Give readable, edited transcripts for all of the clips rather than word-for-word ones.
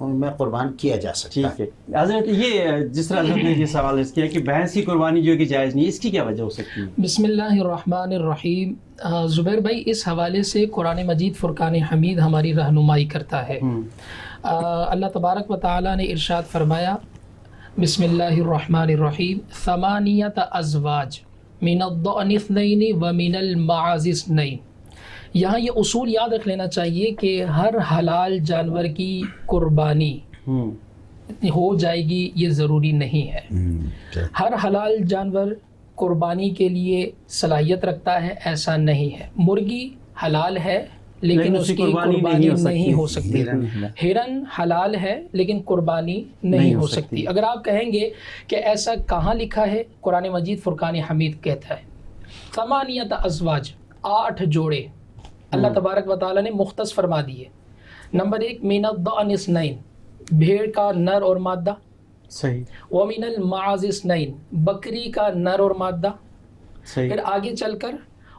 میں قربان کیا جا سکتا ٹھیک ہے حضرت. یہ جس طرح حضرت نے یہ سوال اس کیا کہ بھینس کی قربانی جو کہ جائز نہیں، اس کی کیا وجہ ہو سکتی ہے؟ بسم اللہ الرحمن الرحیم. زبیر بھائی اس حوالے سے قرآن مجید فرقان حمید ہماری رہنمائی کرتا ہے. اللہ تبارک و تعالیٰ نے ارشاد فرمایا بسم اللہ الرحمن الرحیم ثمانیۃ ازواج من الضأن اثنین ومن المعاز اثنین. یہاں یہ اصول یاد رکھ لینا چاہیے کہ ہر حلال جانور کی قربانی ہو جائے گی یہ ضروری نہیں ہے. ہر حلال جانور قربانی کے لیے صلاحیت رکھتا ہے ایسا نہیں ہے. مرغی حلال ہے لیکن اس کی قربانی نہیں ہو سکتی. ہرن حلال ہے لیکن قربانی نہیں ہو سکتی. اگر آپ کہیں گے کہ ایسا کہاں لکھا ہے، قرآن مجید فرقان حمید کہتا ہے ثمانیۃ ازواج، 8 جوڑے اللہ تبارک و تعالیٰ نے مختص فرما دیے. نمبر 1 من الضأن اثنین، بھیڑ کا نر اور مادہ. صحیح. ومن المعاز اثنین، بکری کا نر اور مادہ. صحیح. پھر آگے چل کر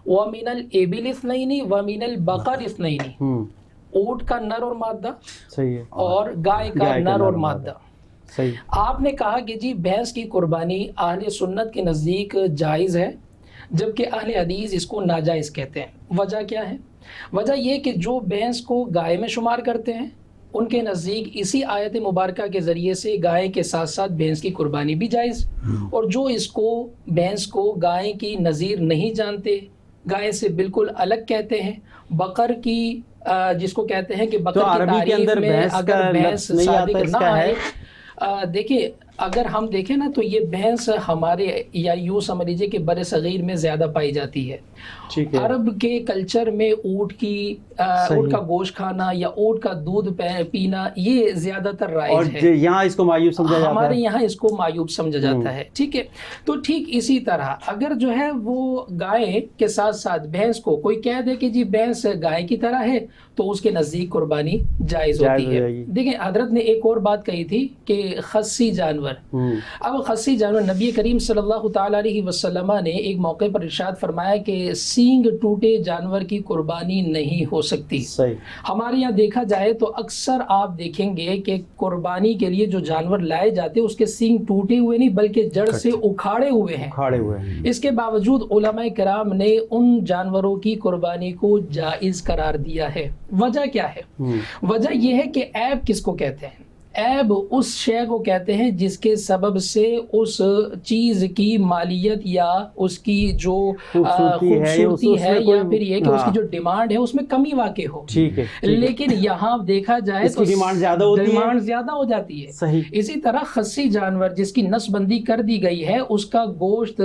ومن الابل اثنین ومن البقر اثنین، اونٹ کا نر اور مادہ. صحیح ہے. اور گائے کا نر اور مادہ. صحیح. آپ نے کہا کہ جی بھینس کی قربانی اہل سنت کے نزدیک جائز ہے جبکہ اہل حدیث اس کو ناجائز کہتے ہیں. وجہ کیا ہے؟ وجہ یہ کہ جو بھینس کو گائے میں شمار کرتے ہیں ان کے نزدیک اسی آیت مبارکہ کے ذریعے سے گائے کے ساتھ ساتھ بھینس کی قربانی بھی جائز، اور جو اس کو بھینس کو گائے کی نظیر نہیں جانتے، گائے سے بالکل الگ کہتے ہیں، بقر کی جس کو کہتے ہیں کہ بقر کی تعریف میں اگر بھینس صادق نہ آئے. دیکھیں اگر ہم دیکھیں نا تو یہ بھینس ہمارے یا یوں سمجھ لیجیے کہ بر صغیر میں زیادہ پائی جاتی ہے. عرب کے کلچر میں اونٹ کا گوشت کھانا یا اونٹ کا دودھ پینا یہ زیادہ تر رائج ہے. یہاں اس کو معیوب سمجھا جاتا ہے، ہمارے یہاں اس کو معیوب سمجھا جاتا ہے. ٹھیک ہے. تو ٹھیک اسی طرح اگر جو ہے وہ گائے کے ساتھ ساتھ بھینس کو کوئی کہہ دے کہ جی بھینس گائے کی طرح ہے تو اس کے نزدیک قربانی جائز ہوتی ہے. دیکھیں حضرت نے ایک اور بات کہی تھی کہ خصی جانور. اب خصی جانور نبی کریم صلی اللہ تعالی علیہ وسلم نے ایک موقع پر ارشاد فرمایا کہ سینگ ٹوٹے جانور کی قربانی نہیں ہو سکتی. ہمارے یہاں دیکھا جائے تو اکثر آپ دیکھیں گے کہ قربانی کے لیے جو جانور لائے جاتے ہیں اس کے سینگ ٹوٹے ہوئے نہیں بلکہ جڑ سے اکھاڑے ہوئے ہیں. اس کے باوجود علماء کرام نے ان جانوروں کی قربانی کو جائز قرار دیا ہے. وجہ کیا ہے؟ وجہ یہ ہے کہ عیب کس کو کہتے ہیں؟ عیب اس شے کو کہتے ہیں جس کے سبب سے اس چیز کی مالیت یا اس کی جو خوبصورتی ہے یا پھر یہ کہ اس کی جو ڈیمانڈ ہے اس میں کمی واقع ہو. لیکن یہاں دیکھا جائے تو ڈیمانڈ زیادہ ہو جاتی ہے. اسی طرح خصی جانور جس کی نسل بندی کر دی گئی ہے اس کا گوشت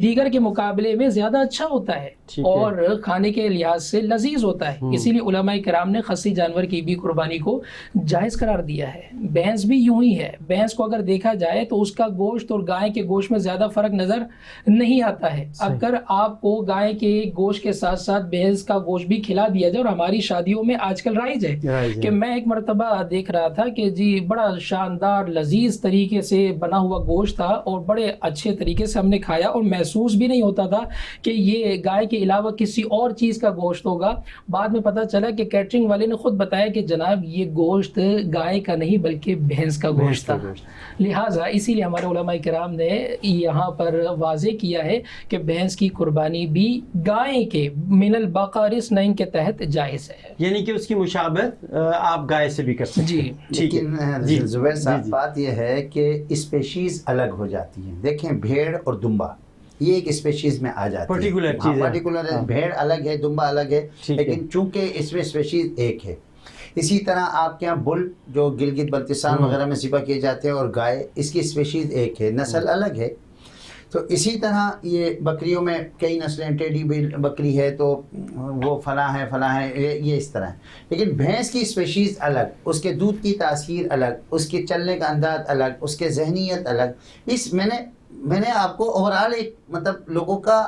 دیگر کے مقابلے میں زیادہ اچھا ہوتا ہے اور کھانے کے لحاظ سے لذیذ ہوتا ہے. اسی لیے علماء کرام نے خصی جانور کی بھی قربانی کو جائز قرار دیا ہے. بھینس بھی یوں ہی ہے. بھینس کو اگر دیکھا جائے تو اس کا گوشت اور گائے کے گوشت میں زیادہ فرق نظر نہیں آتا ہے. اگر آپ کو گائے کے گوشت کے ساتھ ساتھ بھینس کا گوشت بھی کھلا دیا جائے، اور ہماری شادیوں میں آج کل رائج ہے کہ میں ایک مرتبہ دیکھ رہا تھا کہ جی بڑا شاندار لذیذ طریقے سے بنا ہوا گوشت تھا اور بڑے اچھے طریقے سے ہم نے کھایا اور محسوس بھی نہیں ہوتا تھا کہ یہ گائے کے علاوہ کسی اور چیز کا گوشت ہوگا. بعد میں پتہ چلا کہ کیٹرنگ والے نے خود بتایا کہ جناب یہ گوشت گائے کا نہیں بلکہ بھینس کا گوشت تھا. لہٰذا اسی لیے ہمارے علماء کرام نے یہاں پر واضح کیا ہے کہ بھینس کی قربانی بھی گائے کے من البقر اثنین کے تحت جائز ہے، یعنی کہ اس کی مشابہت آپ گائے سے بھی کر سکتے ہیں. لیکن زبیر صاحب بات یہ ہے کہ اسپیشیز الگ ہو جاتی ہیں. دیکھیں بھیڑ اور دمبا یہ ایک اسپیشیز میں آ جاتی ہے. پرٹیکولر بھیڑ الگ ہے، دمبا الگ ہے، لیکن چونکہ اس میں اسپیشیز ایک ہے. اسی طرح آپ کے یہاں بل جو گلگت بلتستان وغیرہ میں ذبح کیے جاتے ہیں اور گائے اس کی اسپیشیز ایک ہے، نسل الگ ہے. تو اسی طرح یہ بکریوں میں کئی نسلیں، ٹیڈی بکری ہے تو وہ فلاں ہے یہ اس طرح ہے. لیکن بھینس کی اسپیشیز الگ، اس کے دودھ کی تاثیر الگ، اس کے چلنے کا انداز الگ، اس کے ذہنیت الگ. میں نے آپ کو اوورال ایک مطلب لوگوں کا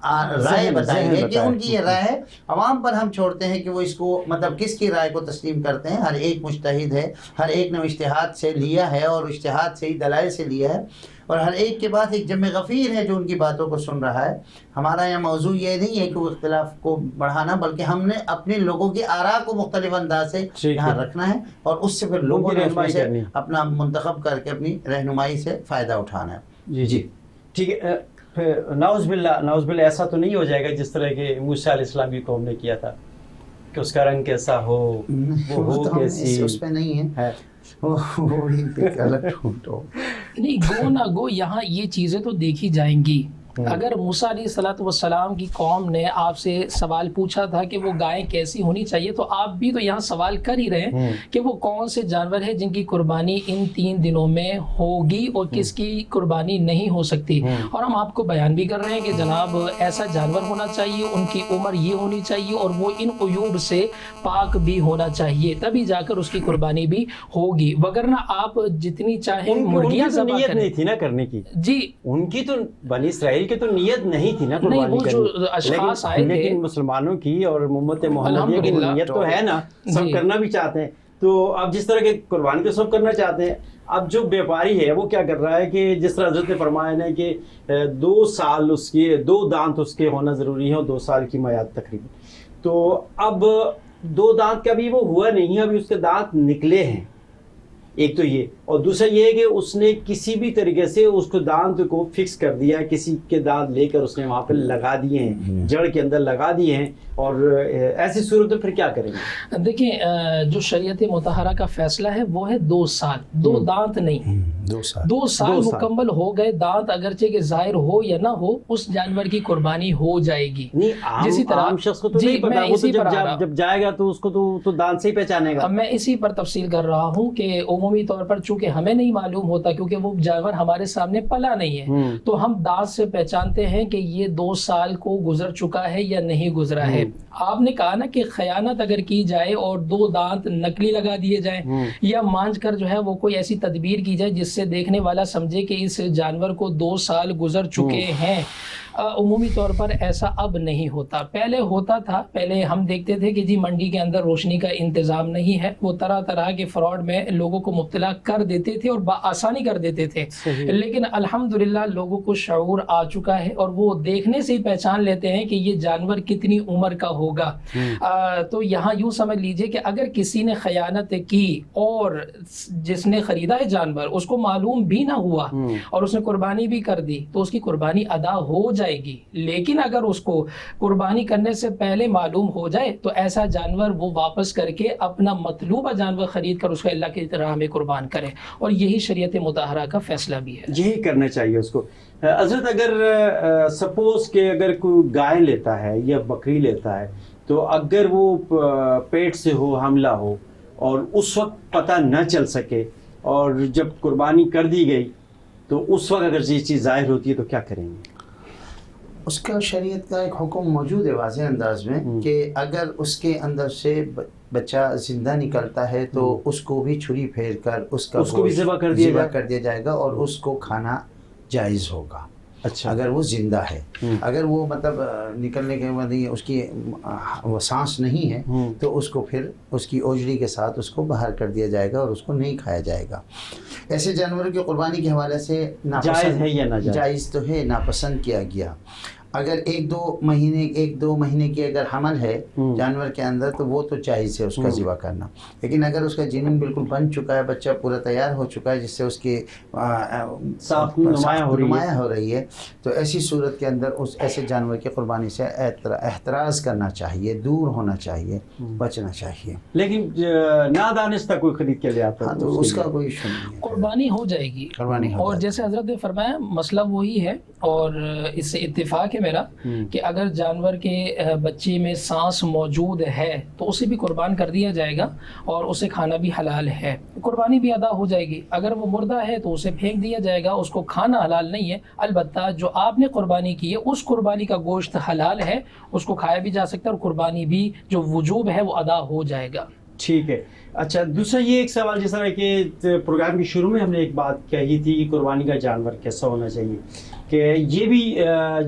رائے بتائی ہے کہ ان کی یہ رائے ہے. عوام پر ہم چھوڑتے ہیں کہ وہ اس کو مطلب کس کی رائے کو تسلیم کرتے ہیں. ہر ایک مجتہد ہے، ہر ایک نے اجتہاد سے لیا ہے اور اجتہاد سے ہی دلائل سے لیا ہے. اور ہر ایک کے پاس ایک جمع غفیر ہے جو ان کی باتوں کو سن رہا ہے. ہمارا یہاں موضوع یہ نہیں ہے کہ وہ اختلاف کو بڑھانا، بلکہ ہم نے اپنے لوگوں کی آراء کو مختلف انداز سے یہاں رکھنا ہے اور اس سے پھر لوگوں نے اس میں سے اپنا منتخب کر کے اپنی رہنمائی سے فائدہ اٹھانا ہے. جی ٹھیک ہے. نعوذ باللہ ایسا تو نہیں ہو جائے گا جس طرح کہ موسیٰ علیہ السلام کی قوم نے کیا تھا کہ اس کا رنگ کیسا ہو، وہ ہو کیسی، اس پہ نہیں ہے وہ بھی ایک الگ ٹھوٹ ہو. نہیں، گو نہ گو یہاں یہ چیزیں تو دیکھی جائیں گی. اگر موسیٰ علیہ السلام کی قوم نے آپ سے سوال پوچھا تھا کہ وہ گائیں کیسی ہونی چاہیے، تو آپ بھی تو یہاں سوال کر ہی رہے ہیں کہ وہ کون سے جانور ہیں جن کی قربانی ان 3 دنوں میں ہوگی اور کس کی قربانی نہیں ہو سکتی. اور ہم آپ کو بیان بھی کر رہے ہیں کہ جناب ایسا جانور ہونا چاہیے، ان کی عمر یہ ہونی چاہیے اور وہ ان عیوب سے پاک بھی ہونا چاہیے، تبھی جا کر اس کی قربانی بھی ہوگی. وگرنہ آپ جتنی چاہیں مرغیاں ذبح نیت کریں. نہیں تھی نا کرنے کی. جی ان کی تو بنی اسرائیل کی تو نیت نہیں تھی نا قربانی کرنے، جو اشخاص آئے تھے لیکن مسلمانوں کی اور امت محمدیہ کی نیت تو ہے نا، سب کرنا بھی چاہتے ہیں. تو اب جس طرح کے قربانی کو سب کرنا چاہتے ہیں، اب جو بیپاری ہے وہ کیا کر رہا ہے کہ جس طرح حضرت نے فرمایا ہے کہ 2 سال اس کے 2 دانت اس کے ہونا ضروری ہے اور 2 سال کی میعاد تقریباً. تو اب 2 دانت کا بھی وہ ہوا نہیں ہے، ابھی اس کے دانت نکلے ہیں. ایک تو یہ، اور دوسرا یہ ہے کہ اس نے کسی بھی طریقے سے اس کو دانت کو فکس کر دیا، کسی کے دانت لے کر اس نے وہاں پہ لگا دیے ہیں، جڑ کے اندر لگا دیے ہیں. اور ایسی صورت میں پھر کیا کریں گے؟ دیکھیں جو شریعت مطہرہ کا فیصلہ ہے وہ ہے 2 سال، 2 دانت نہیں، 2 سال مکمل ہو گئے. دانت اگرچہ کہ ظاہر ہو یا نہ ہو، اس جانور کی قربانی ہو جائے گی. جسی طرح عام شخص کو تو نہیں پتا، وہ تو جب جائے گا تو اس کو تو دانت سے ہی پہچانے گا. میں اسی پر تفصیل کر رہا ہوں کہ عمومی طور پر چونکہ ہمیں نہیں معلوم ہوتا کیونکہ وہ جانور ہمارے سامنے پلا نہیں ہے، تو ہم دانت سے پہچانتے ہیں کہ یہ 2 سال کو گزر چکا ہے یا نہیں گزرا ہے. آپ نے کہا نا کہ خیانت اگر کی جائے اور 2 دانت نکلی لگا دیے جائیں یا مانج کر جو ہے وہ کوئی ایسی تدبیر کی جائے جس سے دیکھنے والا سمجھے کہ اس جانور کو 2 سال گزر چکے ہیں، عمومی طور پر ایسا اب نہیں ہوتا. پہلے ہوتا تھا، پہلے ہم دیکھتے تھے کہ جی منڈی کے اندر روشنی کا انتظام نہیں ہے، وہ طرح طرح کے فراڈ میں لوگوں کو مبتلا کر دیتے تھے اور بآسانی کر دیتے تھے. لیکن الحمدللہ لوگوں کو شعور آ چکا ہے اور وہ دیکھنے سے ہی پہچان لیتے ہیں کہ یہ جانور کتنی عمر کا ہوگا. تو یہاں یوں سمجھ لیجئے کہ اگر کسی نے خیانت کی اور جس نے خریدا ہے جانور اس کو معلوم بھی نہ ہوا اور اس نے قربانی بھی کر دی تو اس کی قربانی ادا ہو جائے گی. لیکن اگر اس کو قربانی کرنے سے پہلے معلوم ہو جائے تو ایسا جانور وہ واپس کر کے اپنا مطلوبہ جانور خرید کر اس کو اللہ کی راہ میں قربان کرے، اور یہی شریعت مطہرہ کا فیصلہ بھی ہے. یہی کرنا چاہیے اس کو. حضرت اگر سپوز کہ اگر کوئی گائے لیتا ہے یا بکری لیتا ہے تو اگر وہ پیٹ سے ہو، حاملہ ہو اور اس وقت پتہ نہ چل سکے اور جب قربانی کر دی گئی تو اس وقت اگر یہ چیز ظاہر ہوتی ہے تو کیا کریں گے؟ اس کا شریعت کا ایک حکم موجود ہے واضح انداز میں کہ اگر اس کے اندر سے بچہ زندہ نکلتا ہے تو اس کو بھی چھری پھیر کر اس کو بھی ذبح کر دیا جائے گا اور اس کو کھانا جائز ہوگا. اچھا، اگر وہ زندہ ہے. اگر وہ مطلب نکلنے کے بعد اس کی وہ سانس نہیں ہے تو اس کو پھر اس کی اوجڑی کے ساتھ اس کو باہر کر دیا جائے گا اور اس کو نہیں کھایا جائے گا. ایسے جانوروں کی قربانی کے حوالے سے جائز ہے یا ناجائز؟ جائز تو ہے، ناپسند کیا گیا. اگر 1-2 مہینے کی اگر حمل ہے جانور کے اندر تو وہ تو جائز ہے اس کا ذبح کرنا. لیکن اگر اس کا جنین بالکل بن چکا ہے، بچہ پورا تیار ہو چکا ہے جس سے اس کی صاف نمایاں ہو رہی ہے، تو ایسی صورت کے اندر اس ایسے جانور کی قربانی سے احتراز کرنا چاہیے، دور ہونا چاہیے، بچنا چاہیے. لیکن نادانستہ کوئی خرید کے لے آتا ہے تو اس کا کوئی ایشو نہیں ہے، قربانی ہو جائے گی. اور جیسے حضرت نے فرمایا مسئلہ وہی ہے اور اس سے اتفاق ہے میرا کہ اگر جانور کے بچے میں سانس موجود ہے تو اسے بھی قربان کر دیا جائے گا اور اسے کھانا بھی حلال ہے، قربانی بھی ادا ہو جائے گی. اگر وہ مردہ ہے تو اسے پھینک دیا جائے گا، اس کو کھانا حلال نہیں ہے. البتہ جو آپ نے قربانی کی ہے اس قربانی کا گوشت حلال ہے، اس کو کھایا بھی جا سکتا ہے اور قربانی بھی جو وجوب ہے وہ ادا ہو جائے گا. ٹھیک ہے. اچھا، دوسرا یہ ایک سوال، جس طرح کہ پروگرام کے شروع میں ہم نے ایک بات کہی تھی کہ قربانی کا جانور کیسا ہونا چاہیے، کہ یہ بھی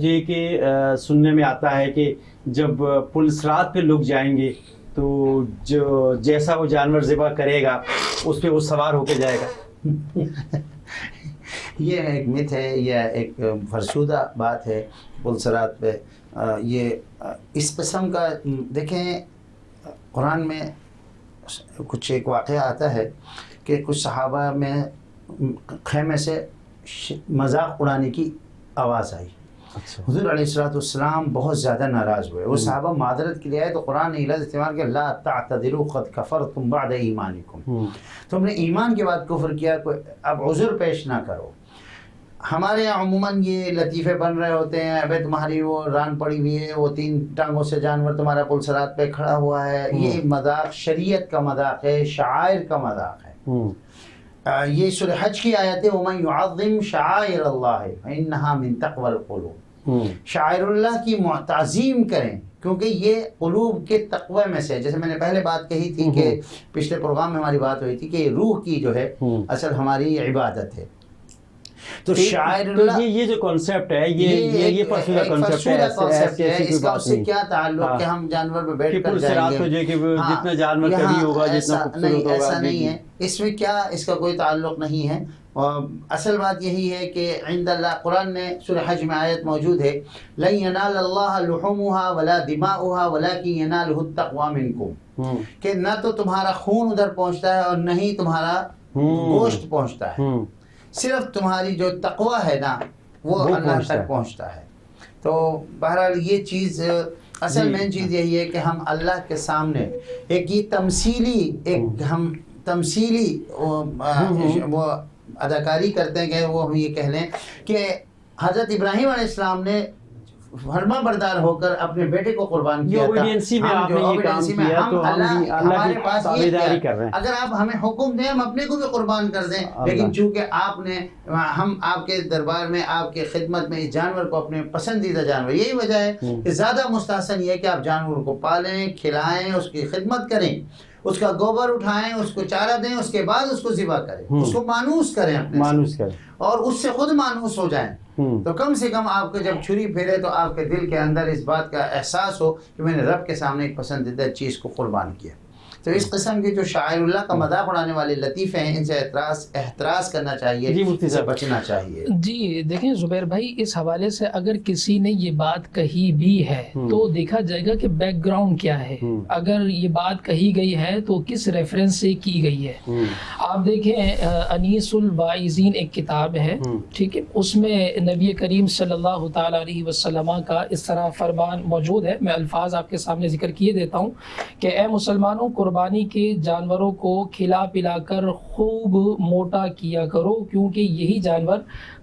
یہ کہ سننے میں آتا ہے کہ جب پل صراط پہ لوگ جائیں گے تو جو جیسا وہ جانور ذبح کرے گا اس پہ وہ سوار ہو کے جائے گا. یہ ایک مت ہے یا ایک فرسودہ بات ہے پلسرات پہ. یہ اس قسم کا دیکھیں قرآن میں کچھ ایک واقعہ آتا ہے کہ کچھ صحابہ میں خیمے سے مذاق اڑانے کی آواز آئی. حضور علیہ السلام بہت زیادہ ناراض ہوئے. وہ صحابہ معذرت کے لیے آئے تو قرآن نے لفظ استعمال کیا لا تعتذروا قد کفرتم بعد ایمانکم. تم نے ایمان کے بعد کفر کیا, اب عذر پیش نہ کرو. ہمارے یہاں عموماً یہ لطیفے بن رہے ہوتے ہیں, ابے تمہاری وہ ران پڑی ہوئی ہے, وہ 3 ٹانگوں سے جانور تمہارا پل صراط پہ کھڑا ہوا ہے. یہ مذاق شریعت کا مذاق ہے, شعائر کا مذاق ہے. یہ سورہ حج کی آیت ہے وَمَن يُعَظِّمْ شَعَائِرَ اللَّهِ فَإِنَّهَا مِن تَقْوَى الْقُلُوبِ. شاعر اللہ کی تعظیم کریں کیونکہ یہ قلوب کے تقوی میں سے. جیسے میں نے پہلے بات کہی تھی کہ پچھلے پروگرام میں ہماری بات ہوئی تھی کہ روح کی جو ہے اصل ہماری عبادت ہے. تو شاعر اللہ یہ جو کانسیپٹ ہے یہ فرسودہ کانسیپٹ ہے. اس کا اس سے کیا تعلق کہ ہم جانور پہ بیٹھ کر جائیں گے, جتنا جانور کبھی ہوگا جتنا نہیں, ایسا نہیں ہے. اس میں کیا, اس کا کوئی تعلق نہیں ہے. اور اصل بات یہی ہے کہ عند اللہ, قرآن نے سورہ حج میں آیت موجود ہے لن ینال اللہ لحومها ولا دماؤها ولکن ینالہ التقوی منکم, کہ نہ تو تمہارا خون ادھر پہنچتا ہے اور نہ ہی تمہارا گوشت پہنچتا ہے, صرف تمہاری جو تقوی ہے نا وہ اللہ تک پہنچتا ہے. تو بہرحال یہ چیز اصل مین چیز یہی ہے کہ ہم اللہ کے سامنے ایک یہ تمثیلی وہ اداکاری کرتے ہیں کہ وہ ہم یہ کہہ لیں کہ حضرت ابراہیم علیہ السلام نے فرما بردار ہو کر اپنے بیٹے کو قربان کیا تھا. ہمارے پاس یہ اگر آپ ہمیں حکم دیں ہم اپنے کو بھی قربان کر دیں, لیکن چونکہ آپ نے, ہم آپ کے دربار میں آپ کے خدمت میں اس جانور کو اپنے پسندیدہ جانور, یہی وجہ ہے کہ زیادہ مستحسن یہ ہے کہ آپ جانور کو پالیں, کھلائیں, اس کی خدمت کریں, اس کا گوبر اٹھائیں, اس کو چارہ دیں, اس کے بعد اس کو ذبح کریں, اس کو مانوس کریں اپنے اور اس سے خود مانوس ہو جائیں. تو کم سے کم آپ کو جب چھری پھیرے تو آپ کے دل کے اندر اس بات کا احساس ہو کہ میں نے رب کے سامنے ایک پسندیدہ چیز کو قربان کیا. تو اس قسم کے جو شاعر اللہ کا مذاق اڑانے والے لطیفے ہیں ان سے احتراز کرنا چاہیے, ان سے بچنا چاہیے. جی دیکھیں زبیر بھائی, اس حوالے سے اگر کسی نے یہ بات کہی بھی ہے تو دیکھا جائے گا کہ بیک گراؤنڈ کیا ہے. اگر یہ بات کہی گئی ہے تو کس ریفرنس سے کی گئی ہے. آپ دیکھیں انیس الواعظین ایک کتاب ہے, ٹھیک ہے, اس میں نبی کریم صلی اللہ تعالیٰ علیہ وسلم کا اس طرح فرمان موجود ہے. میں الفاظ آپ کے سامنے ذکر کیے دیتا ہوں کہ اے مسلمانوں, قربانی کے جانوروں کو کھلا پلا کر خوب موٹا کیا کرو, کیونکہ یہی جانور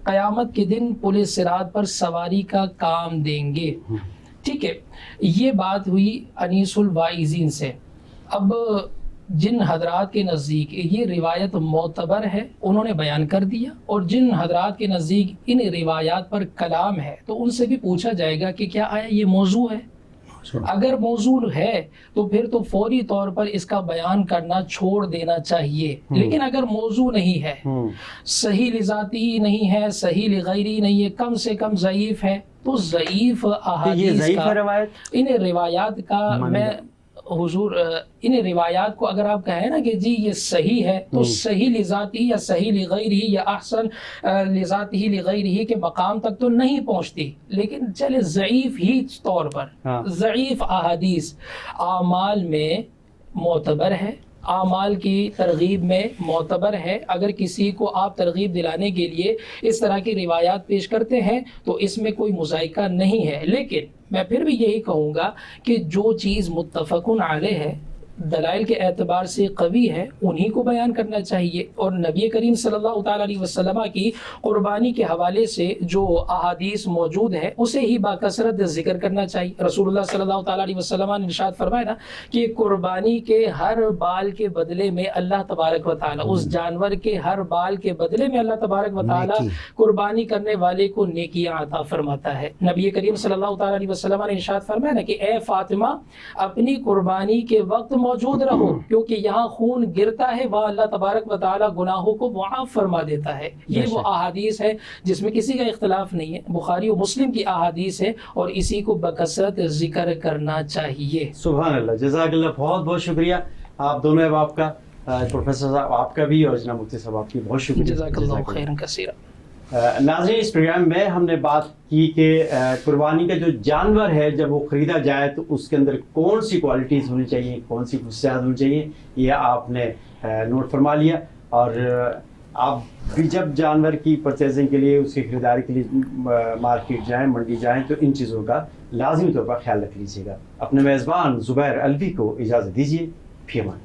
قیامت کے دن پل صراط پر سواری کا کام دیں گے. ٹھیک ہے, یہ بات ہوئی انیس الواعظین سے. اب جن حضرات کے نزدیک یہ روایت معتبر ہے انہوں نے بیان کر دیا, اور جن حضرات کے نزدیک ان روایات پر کلام ہے تو ان سے بھی پوچھا جائے گا کہ کیا آیا یہ موضوع ہے. اگر موضوع ہے تو پھر تو فوری طور پر اس کا بیان کرنا چھوڑ دینا چاہیے. لیکن اگر موضوع نہیں ہے, صحیح لذاتی ہی نہیں ہے, صحیح لغیری نہیں ہے, کم سے کم ضعیف ہے, تو ضعیف احادیث کا, ان روایات کا, میں حضور ان روایات کو اگر آپ کہیں نا کہ جی یہ صحیح ہے تو صحیح لذاتی یا صحیح لغیری یا احسن لذاتی لغیری کے مقام تک تو نہیں پہنچتی, لیکن چلے ضعیف ہی طور پر, ضعیف احادیث اعمال میں معتبر ہے, اعمال کی ترغیب میں معتبر ہے. اگر کسی کو آپ ترغیب دلانے کے لیے اس طرح کی روایات پیش کرتے ہیں تو اس میں کوئی مذائقہ نہیں ہے. لیکن میں پھر بھی یہی کہوں گا کہ جو چیز متفق علیہ ہے, دلائل کے اعتبار سے قوی ہے, انہی کو بیان کرنا چاہیے. اور نبی کریم صلی اللہ تعالیٰ علیہ وسلم کی قربانی کے حوالے سے جو احادیث موجود ہے اسے ہی باکثرت ذکر کرنا چاہیے. رسول اللہ صلی اللہ تعالیٰ علیہ وسلم نے ارشاد فرمایا نا کہ قربانی کے ہر بال کے بدلے میں اللہ تبارک و تعالیٰ, اس جانور کے ہر بال کے بدلے میں اللہ تبارک و تعالیٰ قربانی کرنے والے کو نیکیاں عطا فرماتا ہے. نبی کریم صلی اللہ تعالیٰ علیہ وسلم نے ارشاد فرمایا نا کہ اے فاطمہ, اپنی قربانی کے وقت موجود رہو, کیونکہ یہاں خون گرتا ہے وہاں اللہ تبارک و تعالیٰ گناہوں کو معاف فرما دیتا ہے. یہ وہ احادیث ہے جس میں کسی کا اختلاف نہیں ہے, بخاری و مسلم کی احادیث ہے, اور اسی کو بکثرت ذکر کرنا چاہیے. سبحان اللہ, جزاک اللہ, بہت بہت شکریہ آپ دونوں احباب کا, پروفیسر صاحب آپ کا بھی, اور جناب مفتی صاحب آپ کی بہت شکریہ. جزاک اللہ خیرا کثیرا. ناظرین اس پروگرام میں ہم نے بات کی کہ قربانی کا جو جانور ہے جب وہ خریدا جائے تو اس کے اندر کون سی کوالٹیز ہونی چاہیے، کون سی خصوصیات ہونی چاہیے، یہ آپ نے نوٹ فرما لیا. اور آپ بھی جب جانور کی پرچیزنگ کے لیے، اس کی خریداری کے لیے مارکیٹ جائیں، منڈی جائیں تو ان چیزوں کا لازمی طور پر خیال رکھ لیجیے گا. اپنے میزبان زبیر الوی کو اجازت دیجیے. فی امان.